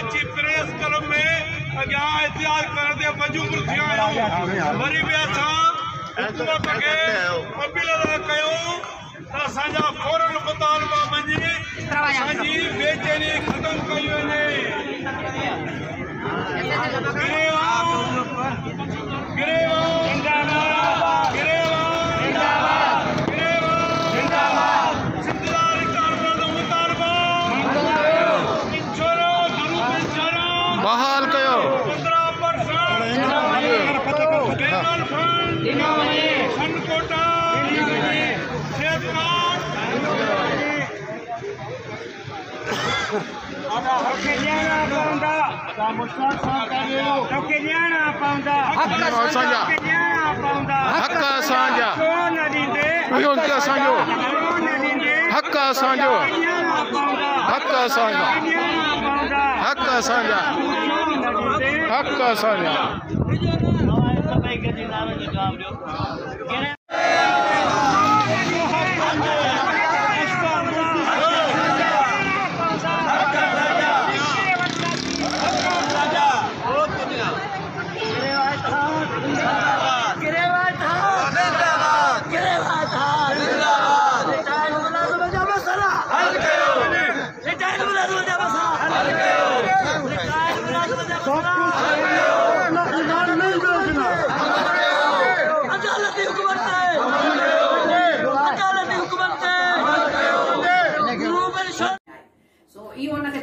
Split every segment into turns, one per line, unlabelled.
Karachi press club में अॻियां एहतियात करण ते मजबूर थिया आहियूं। वरी बि असां हुकूमत खे अपील था कयूं त असांजा फौरन मुतालबा मञी असांजी बेचैनी ख़तम कई वञे।
बहाल कयो। हक असांजा।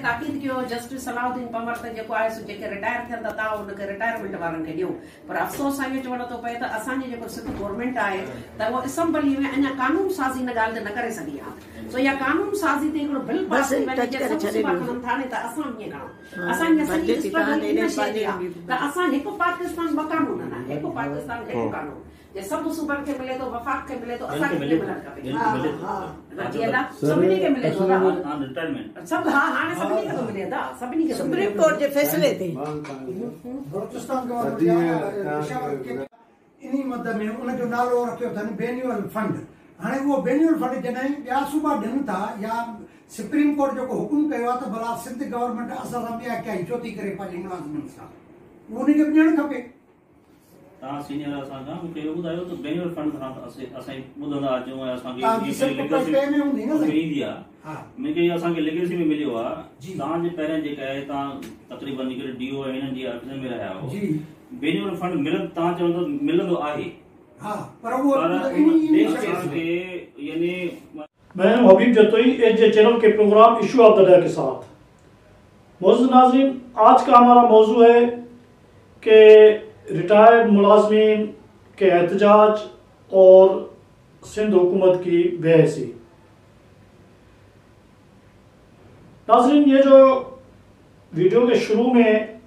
ताकीद किया जस्टिस सलाउद्दीन पंवर ते जेको आहे सो जेके रिटायर थियन था ता उनके रिटायरमेंट वारन के दियो। पर अफसोस आहे चवण तो पे त असांजी जेको सिंध गवर्नमेंट आहे त वो असेंबली में अञा कानून साज़ी न ॻाल्हि न करे सघी आहे। सो या कानून साज़ी ते हिकिड़ो बिल पास थी वञे जे सब खणनि था ने त असां ईअं कयूं। असांजी सॼी स्ट्रगल इन शइ आहे त असां हिकु पाकिस्तान ॿ कानून न हिकु पाकिस्तान हिकु कानून जे सब सूबन के मिले तो वफाक के मिले तो असां के मिले सभिनी के मिले तो रिटायरमेंट सब हां हाणे सभिनी के तो मिले था सभिनी के सुप्रीम कोर्ट जे फैसले ते
बलोचिस्तान गवर्नमेंट इन्ही मदद में उन जो नालो रखियो अथनि बेन्युअल फंड। हाणे वो बेन्युअल फंड जॾहिं ॿिया सूबा ॾियनि था या सुप्रीम कोर्ट जेको हुकुम कयो आहे त भला सिंध गवर्नमेंट असां सां ॿिया कई छो थी करे पंहिंजे मुलाज़िमनि सां उनखे बि ॾियणु खपे।
तव्हां सीनियर असांखां मूंखे इहो ॿुधायो त बेन्युअल फंड खां असां ॿुधंदा अचूं ऐं असांखे ईंदी आहे मूंखे असांखे लेगेसी में मिलियो आहे। तव्हांजे पहिरियों जेका आहे तव्हां तक़रीबन हिकिड़े डीओ हिननि जी ऑफिस में रहिया हो बेन्युअल फंड मिलंदो तव्हां चवंदो मिलंदो आहे
मैं हबीब जतोई एच चैनल के programme issue of the day के साथ। मौजूद नाज़रीन, आज का हमारा मौजू है कि रिटायर्ड मुलाजमीन के एहतजाज और सिंध हुकूमत की बेहसी। नाज़रीन, ये जो वीडियो के शुरू में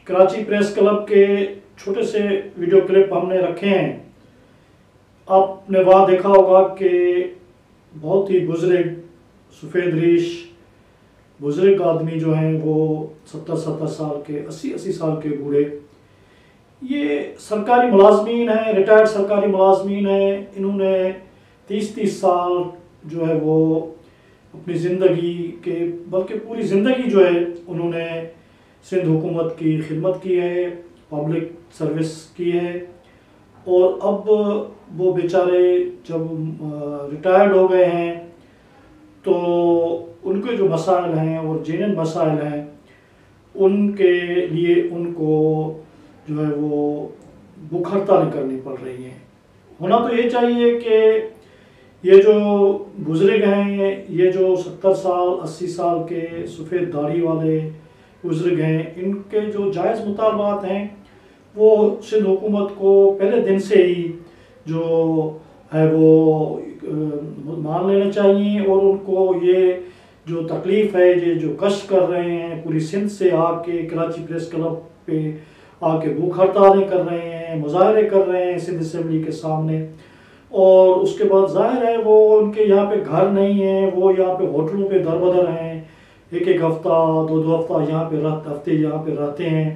कराची प्रेस क्लब के छोटे से वीडियो क्लिप हमने रखे हैं, आपने वहाँ देखा होगा कि बहुत ही बुजुर्ग सफ़ेद रीश बुजुर्ग आदमी जो हैं वो 70-70 साल के 80-80 साल के बूढ़े, ये सरकारी मुलाजमीन हैं, रिटायर्ड सरकारी मुलाजमीन हैं। इन्होंने 30-30 साल जो है वो अपनी ज़िंदगी के बल्कि पूरी ज़िंदगी जो है उन्होंने सिंध हुकूमत की खिदमत की है, पब्लिक सर्विस की है। और अब वो बेचारे जब रिटायर्ड हो गए हैं तो उनके जो मसाइल हैं और जिन मसाइल हैं उनके लिए उनको जो है वो भूख हड़ताल करनी पड़ रही है। होना तो ये चाहिए कि ये जो बुजुर्ग हैं, ये जो 70 साल 80 साल के सफ़ेद दाढ़ी वाले बुजुर्ग हैं, इनके जो जायज़ मुतालबात हैं वो सिंध हुकूमत को पहले दिन से ही जो है वो मान लेना चाहिए। और उनको ये जो तकलीफ़ है, ये जो कष्ट कर रहे हैं पूरी सिंध से आके कराची प्रेस क्लब पे आके भूख हड़तालें कर रहे हैं, मुजाहरे कर रहे हैं सिंध असेंबली के सामने। और उसके बाद जाहिर है वो उनके यहाँ पे घर नहीं है, वो यहाँ पे होटलों पे दर बदर हैं, एक हफ्ता 2 हफ्ता यहाँ पे हफ्ते यहाँ पे रहते हैं।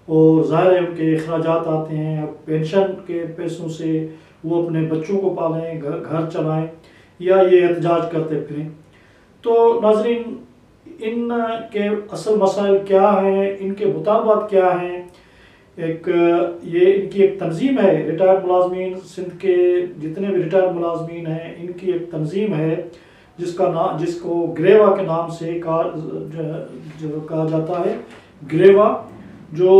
और ज़ाहिर है उनके अखराजात आते हैं। अब पेंशन के पैसों से वो अपने बच्चों को पालें, घर चलाएं या ये एहतजाज करते फिरें। तो नाज़रीन, इन के असल मसाइल क्या हैं, इनके मुतालबात क्या हैं। एक ये इनकी एक तंजीम है, रिटायर्ड मुलाजमीन सिंध के जितने भी रिटायर्ड मुलाजमीन हैं इनकी एक तंजीम है जिसको ग्रेवा के नाम से कहा जाता है। ग्रेवा जो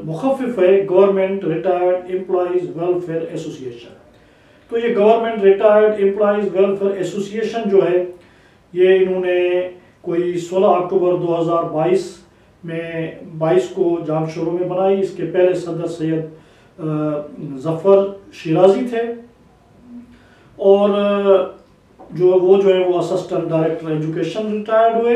मुखफ़िफ है government retired employees welfare association. तो ये government retired employees welfare association जो है ये इन्होंने कोई 16 अक्टूबर 2022 में 22 को जामशोरों में बनाई। इसके पहले सदर सैयद ज़फ़र शिराजी थे और जो है वो असिस्टेंट डायरेक्टर एजुकेशन रिटायर्ड हुए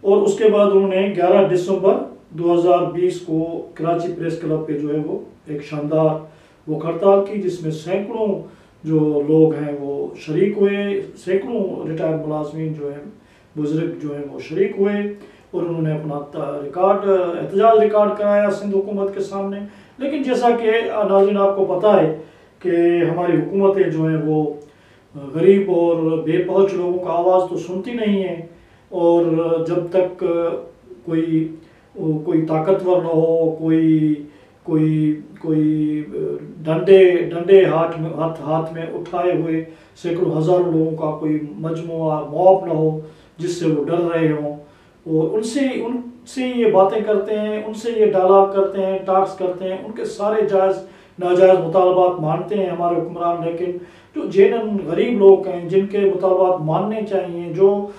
और उसके बाद उन्होंने 11 दिसंबर 2020 को कराची प्रेस क्लब पे जो है वो एक शानदार वो हड़ताल की जिसमें सैकड़ों जो लोग हैं वो शरीक हुए, सैकड़ों रिटायर्ड मुलाजमीन जो हैं बुजुर्ग जो हैं वो शरीक हुए और उन्होंने अपना एहतजाज रिकॉर्ड कराया सिंध हुकूमत के सामने। लेकिन जैसा कि नाज़रीन आपको पता है कि हमारी हुकूमतें जो हैं वो गरीब और बेपहुँच लोगों का आवाज़ तो सुनती नहीं है और जब तक कोई ताकतवर न हो, कोई डंडे हाथ में उठाए हुए सैकड़ों हज़ारों लोगों का कोई मजमुआ मॉब न हो जिससे वो डर रहे हों और उनसे ये बातें करते हैं, उनसे ये डायलॉग करते हैं, टॉक्स करते हैं, उनके सारे जायज़ नाजायज़ मुतालबात मानते हैं हमारे हुक्मरान। लेकिन जो जेनन गरीब लोग हैं जिनके मुतालबात मानने चाहिए, जो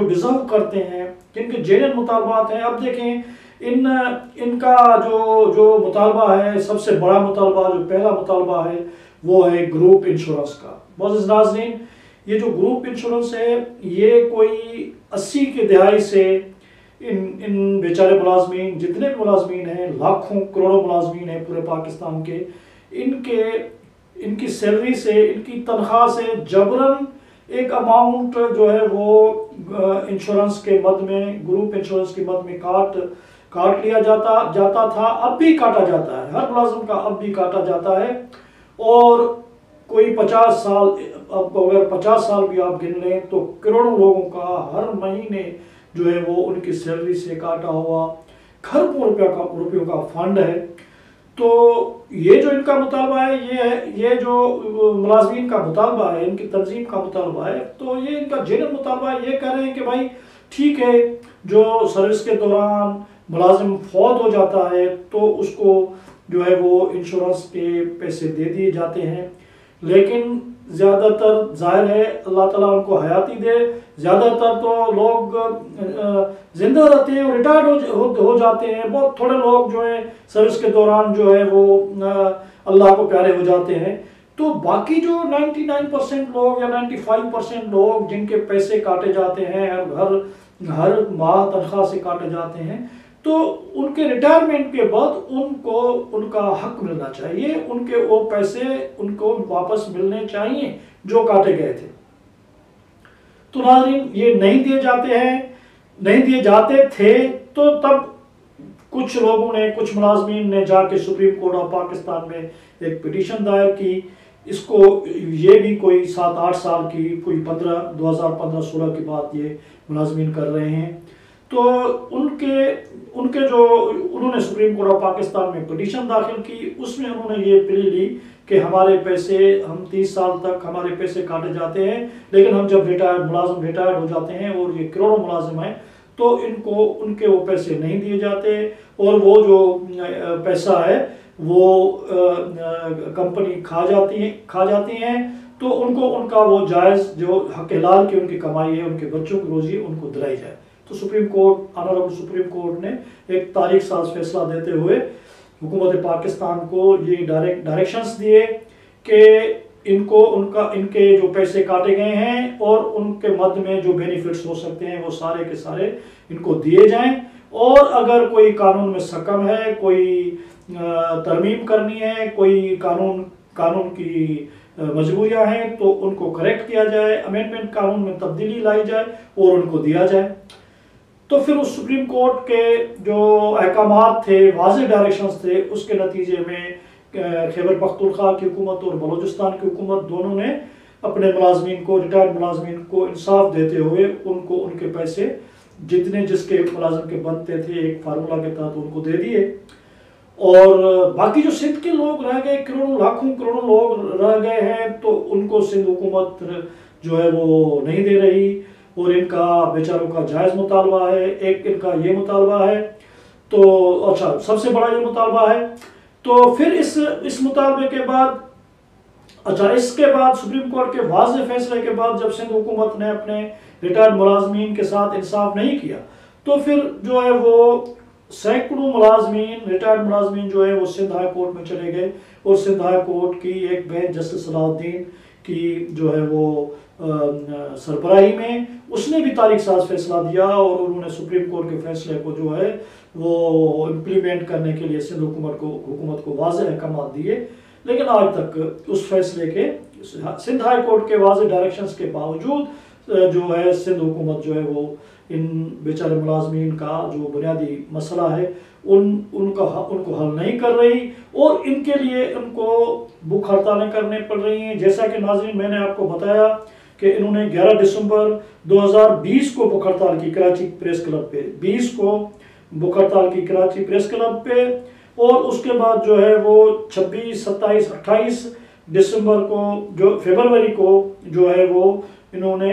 डिज़र्व करते हैं, जिनके जेनन मुतालबात हैं, अब देखें इनका जो मुतालबा है, सबसे बड़ा मुतालबा जो पहला मुतालबा है वो है ग्रुप इंश्योरेंस का। मोअज़्ज़िज़ नाज़रीन, ये जो ग्रुप इंश्योरेंस है ये कोई 80 की दहाई से इन बेचारे मुलाजमीन जितने भी मुलाजमीन हैं, लाखों करोड़ों मुलाजमीन हैं पूरे पाकिस्तान के, इनकी सैलरी से, इनकी तनख्वाह से जबरन एक अमाउंट जो है वो इंश्योरेंस के मद में, ग्रुप इंश्योरेंस के मद में काट लिया जाता था, अब भी काटा जाता है, हर मुलाजिम का अब भी काटा जाता है। और कोई 50 साल, अब अगर 50 साल भी आप गिन लें तो करोड़ों लोगों का हर महीने जो है वो उनकी सैलरी से काटा हुआ खरबों रुपयों का फंड है। तो ये जो इनका मुतालबा है, ये जो मुलाजमीन का मुतालबा है, इनकी तंजीम का मुतालबा है, तो ये इनका जेनरल मुतालबा ये कह रहे हैं कि भाई ठीक है, जो सर्विस के दौरान मुलाजिम फौत हो जाता है तो उसको जो है वो इंश्योरेंस के पैसे दे दिए जाते हैं। लेकिन ज़्यादातर जाहिर है अल्लाह ताला उनको हयाती दे, ज़्यादातर तो लोग जिंदा रहते हैं और रिटायर्ड हो जाते हैं। बहुत थोड़े लोग जो है सर्विस के दौरान जो है वो अल्लाह को प्यारे हो जाते हैं। तो बाकी जो 99% लोग या 95% लोग जिनके पैसे काटे जाते हैं, हर माह तनख्वाह से काटे जाते हैं, तो उनके रिटायरमेंट के बाद उनको उनका हक मिलना चाहिए, उनके वो पैसे उनको वापस मिलने चाहिए जो काटे गए थे। तो नाज़रीन, ये नहीं दिए जाते थे तो तब कुछ लोगों ने, कुछ मुलाजमीन ने जाके सुप्रीम कोर्ट ऑफ पाकिस्तान में एक पिटीशन दायर की। इसको ये भी कोई 7-8 साल की, कोई 2015-16 की बात ये मुलाजमीन कर रहे हैं। तो उनके जो उन्होंने सुप्रीम कोर्ट ऑफ पाकिस्तान में पिटीशन दाखिल की, उसमें उन्होंने ये प्ली ली कि हमारे पैसे, हम 30 साल तक हमारे पैसे काटे जाते हैं, लेकिन हम जब मुलाजिम रिटायर्ड हो जाते हैं और ये करोड़ों मुलाजिम हैं तो इनको उनके वो पैसे नहीं दिए जाते और वो जो पैसा है वो कंपनी खा जाती हैं। तो उनको उनका वो जायज़ जो हक हलाल की उनकी कमाई है, उनके बच्चों की रोजी उनको दिलाई जाए। तो ऑनरेबल सुप्रीम कोर्ट ने एक तारीख साज फैसला देते हुए हुकूमत पाकिस्तान को ये डायरेक्शंस दिए कि इनके जो पैसे काटे गए हैं और उनके मद में जो बेनिफिट्स हो सकते हैं वो सारे के सारे इनको दिए जाएं। और अगर कोई कानून में सकम है, कोई तरमीम करनी है, कोई कानून की मजबूरियां हैं तो उनको करेक्ट किया जाए, अमेंडमेंट कानून में तब्दीली लाई जाए और उनको दिया जाए। तो फिर उस सुप्रीम कोर्ट के जो अहकामात थे, वाज़ेह डायरेक्शंस थे, उसके नतीजे में खैबर पख्तूनख्वा की हुकूमत और बलूचिस्तान की हुकूमत दोनों ने अपने मुलाजमीन को, रिटायर्ड मुलाजमीन को इंसाफ देते हुए उनको उनके पैसे जितने जिसके मुलाजिम के बनते थे एक फार्मूला के तहत उनको दे दिए। और बाकी जो सिंध के लोग रह गए, करोड़ों लाखों करोड़ों लोग रह गए हैं, तो उनको सिंध हुकूमत जो है वो नहीं दे रही और इनका बेचारों का जायज़ मुतालबा है। एक इनका ये मुतालबा है, तो अच्छा सबसे बड़ा ये मुतालबा है। तो फिर इस मुतालबे के बाद, अच्छा इसके बाद सुप्रीम कोर्ट के वाज़ेह फैसले के बाद जब सिंध हुकूमत ने अपने रिटायर्ड मुलाजमीन के साथ इंसाफ नहीं किया, तो फिर जो है वो सैकड़ों मुलाजमीन, रिटायर्ड मुलाजमीन जो है वो सिंध हाई कोर्ट में चले गए और सिंध हाई कोर्ट की एक बेंच जस्टिस सलाहुद्दीन की जो है वो सरबराही में उसने भी तारीख साज फैसला दिया और उन्होंने सुप्रीम कोर्ट के फैसले को जो है वो इम्प्लीमेंट करने के लिए सिंध हुकूमत को वाज़ेह अहकाम दिए। लेकिन आज तक उस फैसले के, सिंध हाई कोर्ट के वाज़ेह डायरेक्शंस के बावजूद जो है सिंध हुकूमत जो है वो इन बेचारे मुलाजमीन का जो बुनियादी मसला है उनको हल नहीं कर रही और इनके लिए उनको भूख हड़तालें करने पड़ रही हैं। जैसा कि नाज़रीन मैंने आपको बताया कि इन्होंने 11 दिसंबर 2020 को भूख हड़ताल की कराची प्रेस क्लब पे, 20 को भूख हड़ताल की कराची प्रेस क्लब पे, और उसके बाद जो है वो 26, 27, 28 दिसंबर को जो फरवरी को जो है वो इन्होंने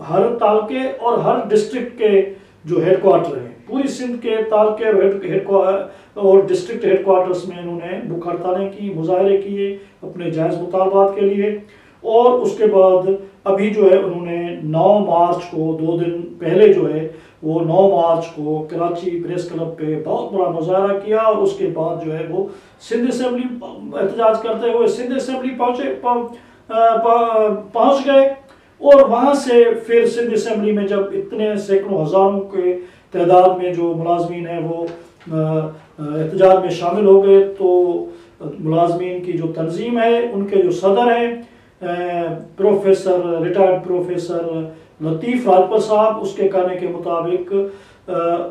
हर तालके और हर डिस्ट्रिक्ट के जो हेडक्वार्टर हैं, पूरी सिंध के तालके और डिस्ट्रिक्ट हेडक्वार्टर्स में इन्होंने भूख हड़तालें की, मुजाहरे किए अपने जायज़ मुतालबात के लिए। और उसके बाद अभी जो है उन्होंने 9 मार्च को, 2 दिन पहले जो है वो 9 मार्च को कराची प्रेस क्लब पे बहुत बड़ा मुजाहरा किया और उसके बाद जो है वो सिंध असेंबली एहतजाज करते हुए सिंध असेंबली पहुँच गए। और वहाँ से फिर सिंध असेंबली में जब इतने सैकड़ों हज़ारों के तादाद में जो मुलाजमीन हैं वो एहतजाज में शामिल हो गए, तो मुलाजमीन की जो तंजीम है उनके जो सदर हैं रिटायर्ड प्रोफेसर लतीफ़ राजपूत साहब, उसके कहने के मुताबिक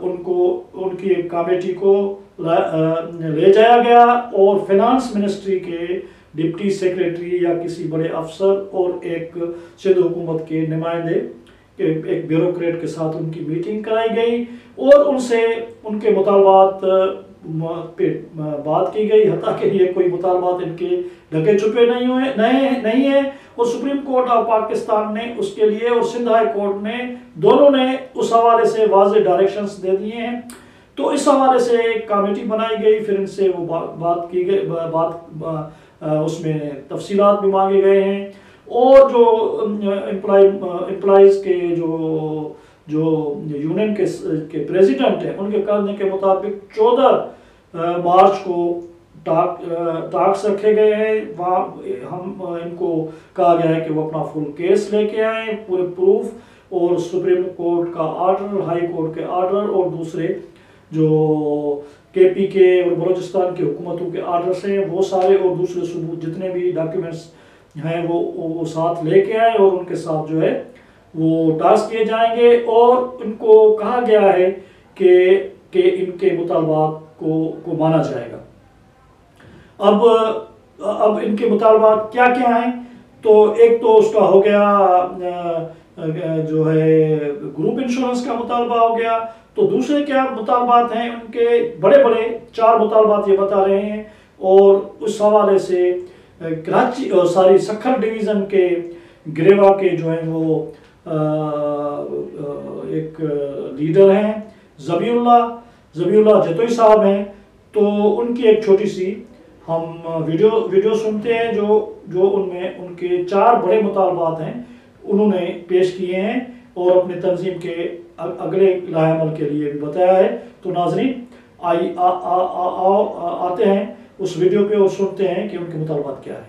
उनकी एक कमेटी को ले जाया गया और फिनांस मिनिस्ट्री के डिप्टी सेक्रेटरी या किसी बड़े अफसर और एक सिंध हुकूमत के नुमाइंदे, एक ब्यूरोक्रेट के साथ उनकी मीटिंग कराई गई और उनसे उनके मुतालबात पे बात की गई। हत्ता के लिए कोई मुतालबात इनके ढके छुपे नहीं है और सुप्रीम कोर्ट ऑफ पाकिस्तान ने उसके लिए और सिंध हाई कोर्ट ने दोनों ने उस हवाले से वाज़ेह डायरेक्शंस दे दिए हैं। तो इस हवाले से एक कमेटी बनाई गई, फिर इनसे वो बात की गई, उसमें तफसीलात भी मांगे गए हैं और जो एम्प्लॉइज के जो यूनियन के प्रेसिडेंट हैं उनके कहने के मुताबिक 14 मार्च को टास्क रखे गए हैं। वहाँ इनको कहा गया है कि वो अपना फुल केस लेके आए, पूरे प्रूफ और सुप्रीम कोर्ट का ऑर्डर, हाई कोर्ट के ऑर्डर और दूसरे जो केपी के और बलूचिस्तान की हुकूमतों के आर्डर्स हैं वो सारे और दूसरे सबूत जितने भी डॉक्यूमेंट्स हैं वो साथ लेके आए और उनके साथ जो है वो टास्क किए जाएंगे। और इनको कहा गया है कि इनके मुतालबात को माना जाएगा। अब इनके मुतालबात क्या क्या हैं, तो एक तो उसका हो गया जो है ग्रुप इंश्योरेंस का मुतालबा हो गया, तो दूसरे क्या मुतालबात हैं उनके बड़े बड़े 4 मुतालबात ये बता रहे हैं। और उस हवाले से कराची और सारी सखर डिवीज़न के ग्रेवा के जो हैं वो एक लीडर हैं ज़बीउल्लाह जतोई साहब हैं, तो उनकी एक छोटी सी हम वीडियो सुनते हैं जो उनमें उनके 4 बड़े मुतालबात हैं उन्होंने पेश किए हैं और अपने तंजीम के अगले लाएअमल के लिए भी बताया है। तो नाज़रीन आते हैं उस वीडियो पे और सुनते हैं कि उनके मुतालबात क्या है।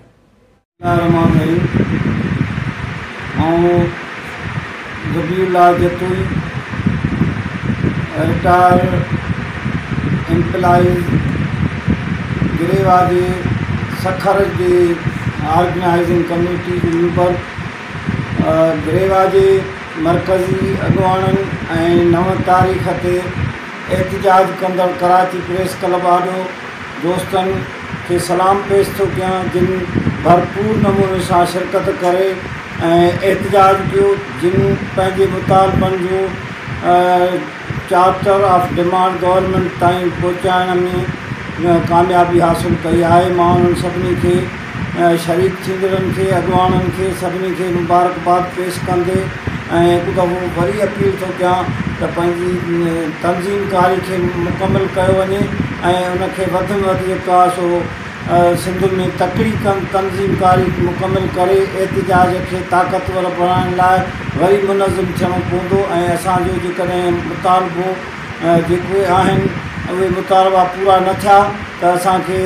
ज़बीउल्लाह जतोई रिटायर्ड एम्प्लॉइज गिरेवा जे सखर जे ऑर्गेनाइजिंग कमेटी जो मेंबर गिरेवा जे मरकज़ी अॻुवाणनि ऐं 9 तारीख़ ते एहतजाज कंदड़ कराची प्रेस क्लब वारो दोस्तनि खे सलाम पेश थो कयां, जिन भरपूर नमूने सां शिरकत करे एहतजाज कियो, जिन पंहिंजे मुतालबनि जो चार्टर ऑफ डिमांड गवर्नमेंट ताईं पहुचाइण में कामयाबी हासिल कई आहे। मां उन्हनि सभिनी खे शरीक थींदड़नि खे, अॻुवाणनि खे सभिनी खे मुबारकबाद पेश कंदे हिकु दफ़ो वरी अपील थो कयां त पंहिंजी तंज़ीमकारी खे मुकमिल कयो वञे ऐं उनखे वधि में वधि जेको आहे सो सिंध में तकड़ी तंज़ीमकारी मुकमिल करे एहतजाज खे ताक़तवर बणाइण लाइ वरी मुनज़िम थियणो पवंदो ऐं असांजो जेकॾहिं मुतालबो जेके आहिनि उहे मुतालबा पूरा न थिया त असांखे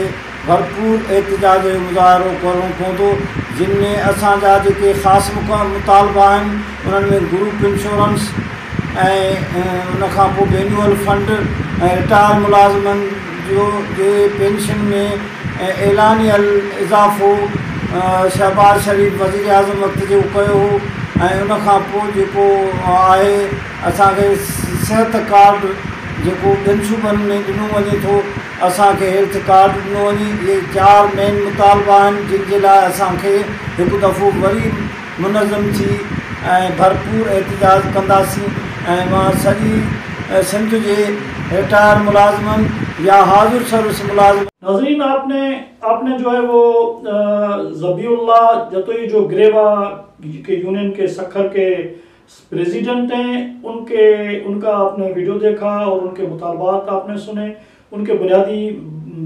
भरपूर एहतजाज जो मुज़ाहिरो करणो पवंदो, जिन में असांजा जेके ख़ासि मुतालबा आहिनि उन्हनि में ग्रुप इंश्योरेंस ऐं उनखां पोइ बेन्यूअल फंड ऐं रिटायर मुलाज़िमनि जो जे पेंशन में ऐलानियल इज़ाफ़ो शहबाज शरीफ़ वज़ीर आज़म वक़्त जो कयो हो ऐं उनखां पोइ जेको आहे असांखे सिहत कार्ड जेको ॿिनि सूबनि में ॾिनो वञे थो, असांखे हेल्थ कार्ड ॾिनो वञे। इहे 4 मेन मुतालबा आहिनि जिन जे लाइ असांखे हिकु दफ़ो वरी मुनज़म थी ऐं भरपूर एहतजाज कंदासीं ऐं मां सॼी सिंध जे रिटायर मुलाज़िमनि या हाज़िर सर्विस मुलाज़िम।
नाज़रीन, आपने जो है वो ज़बीउल्लाह जतोई जो ग्रेवा के यूनियन के सखर के प्रेसिडेंट हैं, उनका आपने वीडियो देखा और उनके मुतालबात आपने सुने। उनके बुनियादी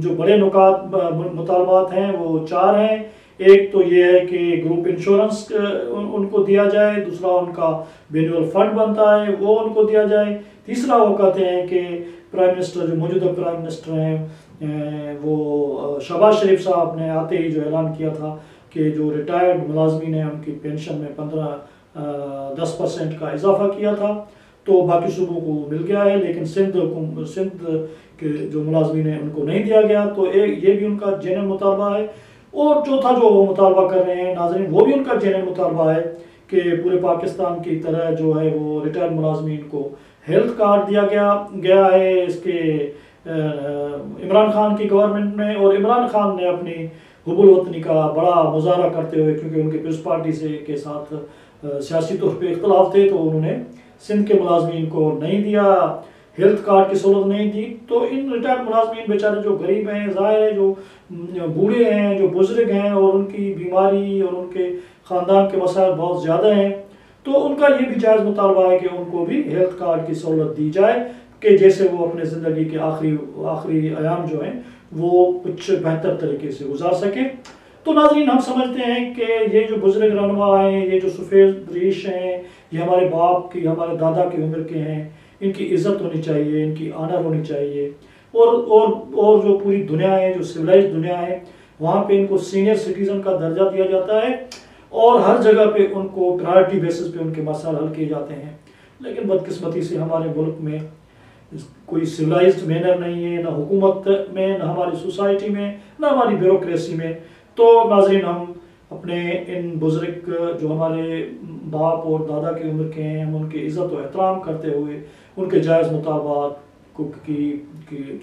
जो बड़े मुतालबात हैं वो 4 हैं। एक तो ये है कि ग्रुप इंश्योरेंस उनको दिया जाए, दूसरा उनका बेन्यूअल फंड बनता है वो उनको दिया जाए, तीसरा वो कहते हैं कि प्राइम मिनिस्टर जो मौजूदा प्राइम मिनिस्टर हैं वो शहबाज शरीफ साहब ने आते ही जो ऐलान किया था कि जो रिटायर्ड मुलाजमीन हैं उनकी पेंशन में 10% का इजाफा किया था, तो बाकी सूबों को मिल गया है, लेकिन सिंध के जो मुलाजमीन हैं उनको नहीं दिया गया। तो ये भी उनका जेन्युइन मुतालबा है। और चौथा जो वो मुतालबा कर रहे हैं नाज़रीन, वो भी उनका जेन्युइन मुतालबा है कि पूरे पाकिस्तान की तरह जो है वो रिटायर्ड मुलाजमीन को हेल्थ कार्ड दिया गया है। इसके इमरान खान की गवर्नमेंट ने, और इमरान खान ने अपनी हुबुल वतनी का बड़ा मुजाहरा करते हुए, क्योंकि उनके पीपल्स पार्टी के साथ सियासी तौर पे इख्तलाफ थे, तो उन्होंने सिंध के मुलाजमीन को नहीं दिया, हेल्थ कार्ड की सहूलत नहीं दी। तो इन रिटायर्ड मुलाजमीन बेचारे जो गरीब हैं, ज़ाहिर है जो बूढ़े हैं, जो बुजुर्ग हैं और उनकी बीमारी और उनके ख़ानदान के मसाइल बहुत ज़्यादा हैं, तो उनका ये भी जायज़ मुतालबा है कि उनको भी हेल्थ कार्ड की सहूलत दी जाए कि जैसे वो अपने ज़िंदगी के आखिरी अयाम जो हैं वो कुछ बेहतर तरीके से गुजार सके। तो नाज़रीन, हम समझते हैं कि ये जो बुजुर्ग रहनुमा हैं, ये जो सफ़ेद रीश हैं, ये हमारे बाप की, हमारे दादा की उम्र के हैं, इनकी इज़्ज़त होनी चाहिए, इनकी आनर होनी चाहिए। और जो पूरी दुनिया है, जो सिविलाइज्ड दुनिया है, वहाँ पे इनको सीनियर सिटीज़न का दर्जा दिया जाता है और हर जगह पे उनको प्रायोरिटी बेसिस पे उनके मसाइल हल किए जाते हैं। लेकिन बदकिस्मती से हमारे मुल्क में कोई सिविलाइज्ड मैनर नहीं है, ना हुकूमत में, ना हमारी सोसाइटी में, ना हमारी ब्यूरोक्रेसी में। तो नाज़रीन, हम अपने इन बुजुर्ग जो हमारे बाप और दादा की उम्र के हैं, हम उनकी इज़्ज़त और एहतराम करते हुए उनके जायज़ मुतालबात की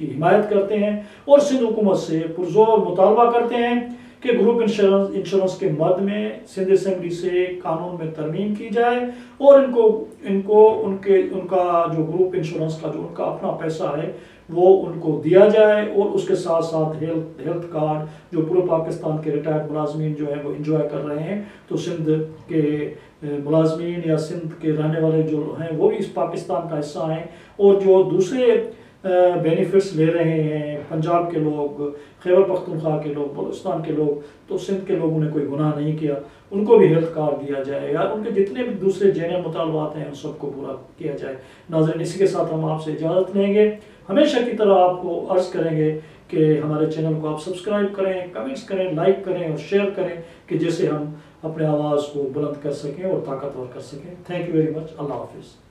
हिमायत करते हैं और सिंध हुकूमत से पुरजोर मुतालबा करते हैं कि ग्रुप इंश्योरेंस के मद में सिंध असेंबली से कानून में तरमीम की जाए और उनका जो ग्रुप इंश्योरेंस का जो उनका अपना पैसा है वो उनको दिया जाए और उसके साथ साथ हेल्थ कार्ड जो पूरे पाकिस्तान के रिटायर्ड मुलाजमीन जो है वो इंजॉय कर रहे हैं। तो सिंध के मुलाजमीन या सिंध के रहने वाले जो हैं वो भी इस पाकिस्तान का हिस्सा हैं, और जो दूसरे बेनिफिट्स ले रहे हैं, पंजाब के लोग, खैबर पख्तूनख्वा के लोग, बलूचिस्तान के लोग, तो सिंध के लोगों ने कोई गुनाह नहीं किया, उनको भी हेल्थ कार्ड दिया जाए या उनके जितने भी दूसरे जेन्युइन मुतालबात हैं उन सबको पूरा किया जाए। नाज़रीन, इसी के साथ हम आपसे इजाज़त लेंगे। हमेशा की तरह आपको अर्ज़ करेंगे कि हमारे चैनल को आप सब्सक्राइब करें, कमेंट्स करें, लाइक करें और शेयर करें कि जैसे हम अपने आवाज़ को बुलंद कर सकें और ताकतवर कर सकें। Thank you very much. अल्लाह हाफिज़।